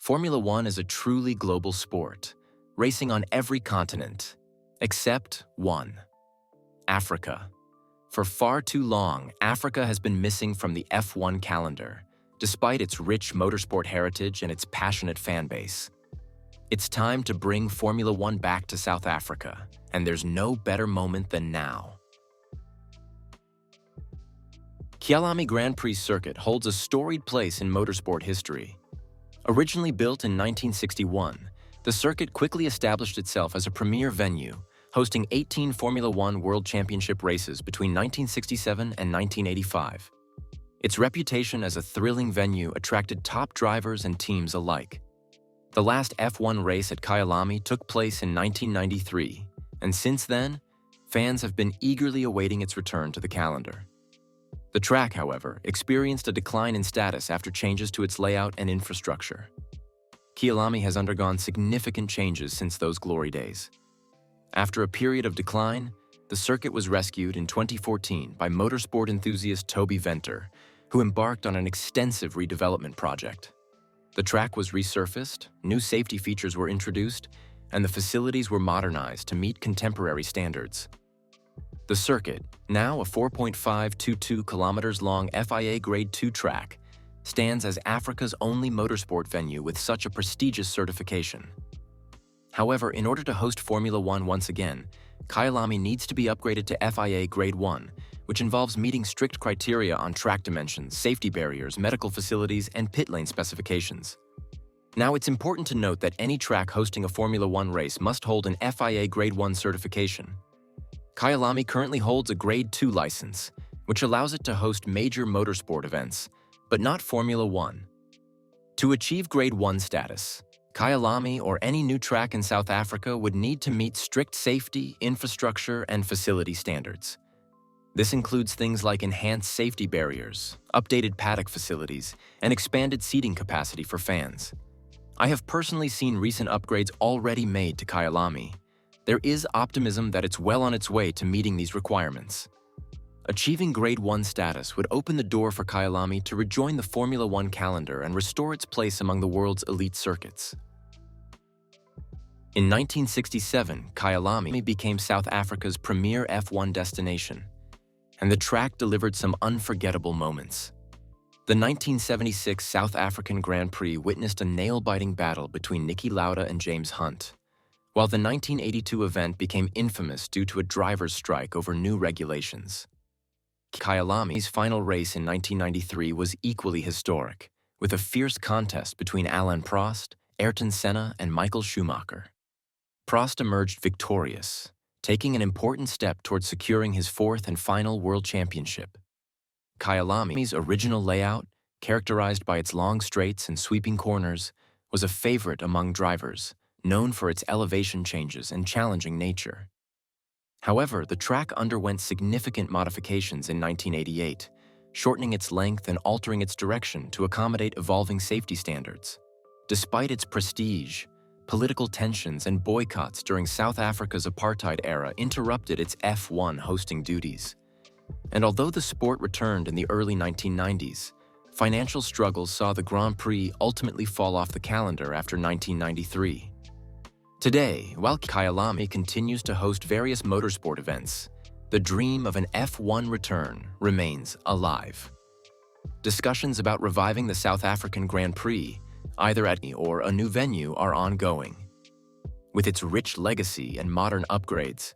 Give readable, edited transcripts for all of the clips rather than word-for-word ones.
Formula One is a truly global sport, racing on every continent, except one: Africa. For far too long, Africa has been missing from the F1 calendar, despite its rich motorsport heritage and its passionate fan base. It's time to bring Formula One back to South Africa, and there's no better moment than now. Kyalami Grand Prix Circuit holds a storied place in motorsport history. Originally built in 1961, the circuit quickly established itself as a premier venue, hosting 18 Formula One World Championship races between 1967 and 1985. Its reputation as a thrilling venue attracted top drivers and teams alike. The last F1 race at Kyalami took place in 1993, and since then, fans have been eagerly awaiting its return to the calendar. The track, however, experienced a decline in status after changes to its layout and infrastructure. Kyalami has undergone significant changes since those glory days. After a period of decline, the circuit was rescued in 2014 by motorsport enthusiast Toby Venter, who embarked on an extensive redevelopment project. The track was resurfaced, new safety features were introduced, and the facilities were modernized to meet contemporary standards. The circuit, now a 4.522 kilometers long FIA Grade 2 track, stands as Africa's only motorsport venue with such a prestigious certification. However, in order to host Formula One once again, Kyalami needs to be upgraded to FIA Grade 1, which involves meeting strict criteria on track dimensions, safety barriers, medical facilities, and pit lane specifications. Now, it's important to note that any track hosting a Formula One race must hold an FIA Grade 1 certification. Kyalami currently holds a Grade 2 license, which allows it to host major motorsport events, but not Formula One. To achieve Grade 1 status, Kyalami or any new track in South Africa would need to meet strict safety, infrastructure, and facility standards. This includes things like enhanced safety barriers, updated paddock facilities, and expanded seating capacity for fans. I have personally seen recent upgrades already made to Kyalami. There is optimism that it's well on its way to meeting these requirements. Achieving Grade 1 status would open the door for Kyalami to rejoin the Formula One calendar and restore its place among the world's elite circuits. In 1967, Kyalami became South Africa's premier F1 destination, and the track delivered some unforgettable moments. The 1976 South African Grand Prix witnessed a nail-biting battle between Niki Lauda and James Hunt, while the 1982 event became infamous due to a driver's strike over new regulations. Kyalami's final race in 1993 was equally historic, with a fierce contest between Alain Prost, Ayrton Senna, and Michael Schumacher. Prost emerged victorious, taking an important step towards securing his fourth and final world championship. Kyalami's original layout, characterized by its long straights and sweeping corners, was a favorite among drivers, known for its elevation changes and challenging nature. However, the track underwent significant modifications in 1988, shortening its length and altering its direction to accommodate evolving safety standards. Despite its prestige, political tensions and boycotts during South Africa's apartheid era interrupted its F1 hosting duties. And although the sport returned in the early 1990s, financial struggles saw the Grand Prix ultimately fall off the calendar after 1993. Today, while Kyalami continues to host various motorsport events, the dream of an F1 return remains alive. Discussions about reviving the South African Grand Prix, either at or a new venue, are ongoing. With its rich legacy and modern upgrades,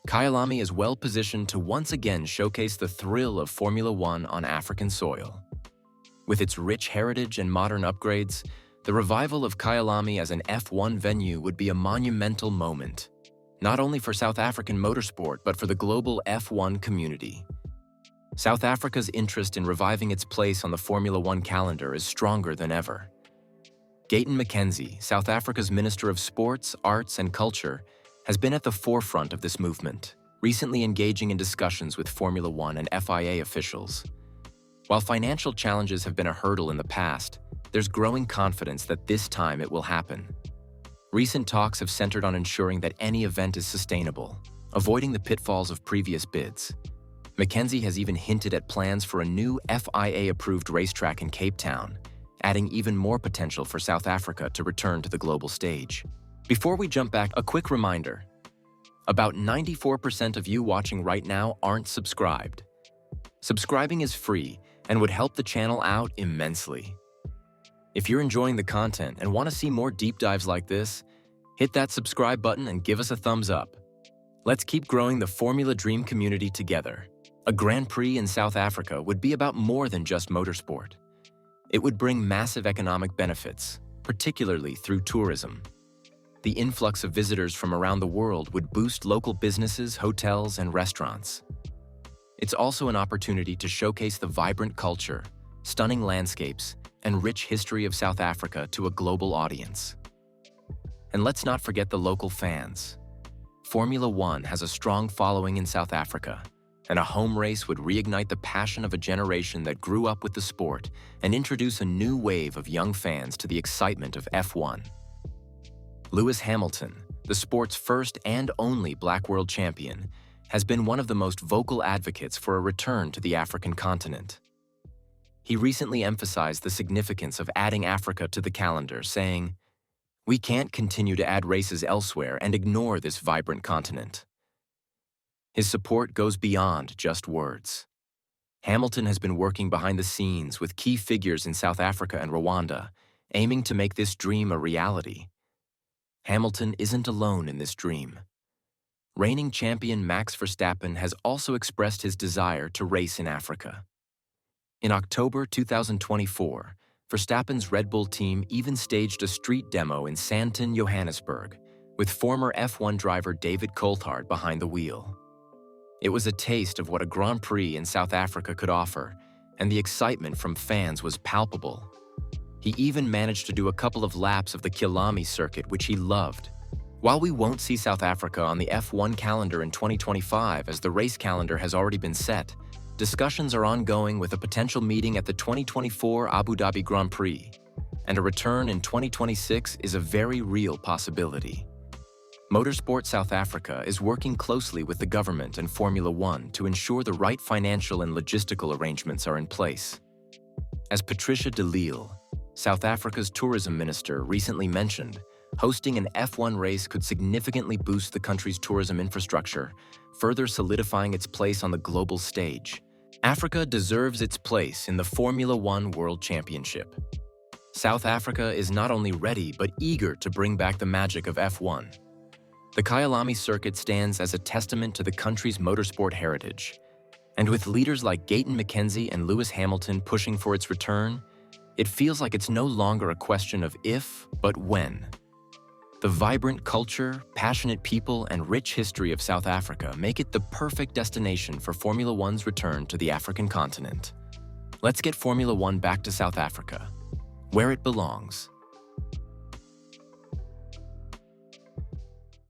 Kyalami is well positioned to once again showcase the thrill of Formula One on African soil. With its rich heritage and modern upgrades, the revival of Kyalami as an F1 venue would be a monumental moment, not only for South African motorsport but for the global F1 community. South Africa's interest in reviving its place on the Formula One calendar is stronger than ever. Gayton McKenzie, South Africa's Minister of Sports, Arts and Culture, has been at the forefront of this movement, recently engaging in discussions with Formula One and FIA officials. While financial challenges have been a hurdle in the past, there's growing confidence that this time it will happen. Recent talks have centered on ensuring that any event is sustainable, avoiding the pitfalls of previous bids. McKenzie has even hinted at plans for a new FIA-approved racetrack in Cape Town, adding even more potential for South Africa to return to the global stage. Before we jump back, a quick reminder. About 94% of you watching right now aren't subscribed. Subscribing is free and would help the channel out immensely. If you're enjoying the content and want to see more deep dives like this, hit that subscribe button and give us a thumbs up. Let's keep growing the Formula Dream community together. A Grand Prix in South Africa would be about more than just motorsport. It would bring massive economic benefits, particularly through tourism. The influx of visitors from around the world would boost local businesses, hotels, and restaurants. It's also an opportunity to showcase the vibrant culture, stunning landscapes, and rich history of South Africa to a global audience. And let's not forget the local fans. Formula One has a strong following in South Africa, and a home race would reignite the passion of a generation that grew up with the sport and introduce a new wave of young fans to the excitement of F1. Lewis Hamilton, the sport's first and only black world champion, has been one of the most vocal advocates for a return to the African continent. He recently emphasized the significance of adding Africa to the calendar, saying, "We can't continue to add races elsewhere and ignore this vibrant continent." His support goes beyond just words. Hamilton has been working behind the scenes with key figures in South Africa and Rwanda, aiming to make this dream a reality. Hamilton isn't alone in this dream. Reigning champion Max Verstappen has also expressed his desire to race in Africa. In October 2024, Verstappen's Red Bull team even staged a street demo in Sandton, Johannesburg, with former F1 driver David Coulthard behind the wheel. It was a taste of what a Grand Prix in South Africa could offer, and the excitement from fans was palpable. He even managed to do a couple of laps of the Kyalami Circuit, which he loved. While we won't see South Africa on the F1 calendar in 2025 as the race calendar has already been set, discussions are ongoing with a potential meeting at the 2024 Abu Dhabi Grand Prix, and a return in 2026 is a very real possibility. Motorsport South Africa is working closely with the government and Formula One to ensure the right financial and logistical arrangements are in place. As Patricia de Lille, South Africa's tourism minister, recently mentioned, hosting an F1 race could significantly boost the country's tourism infrastructure, further solidifying its place on the global stage. Africa deserves its place in the Formula One World Championship. South Africa is not only ready but eager to bring back the magic of F1. The Kyalami Circuit stands as a testament to the country's motorsport heritage. And with leaders like Gayton McKenzie and Lewis Hamilton pushing for its return, it feels like it's no longer a question of if, but when. The vibrant culture, passionate people, and rich history of South Africa make it the perfect destination for Formula One's return to the African continent. Let's get Formula One back to South Africa, where it belongs.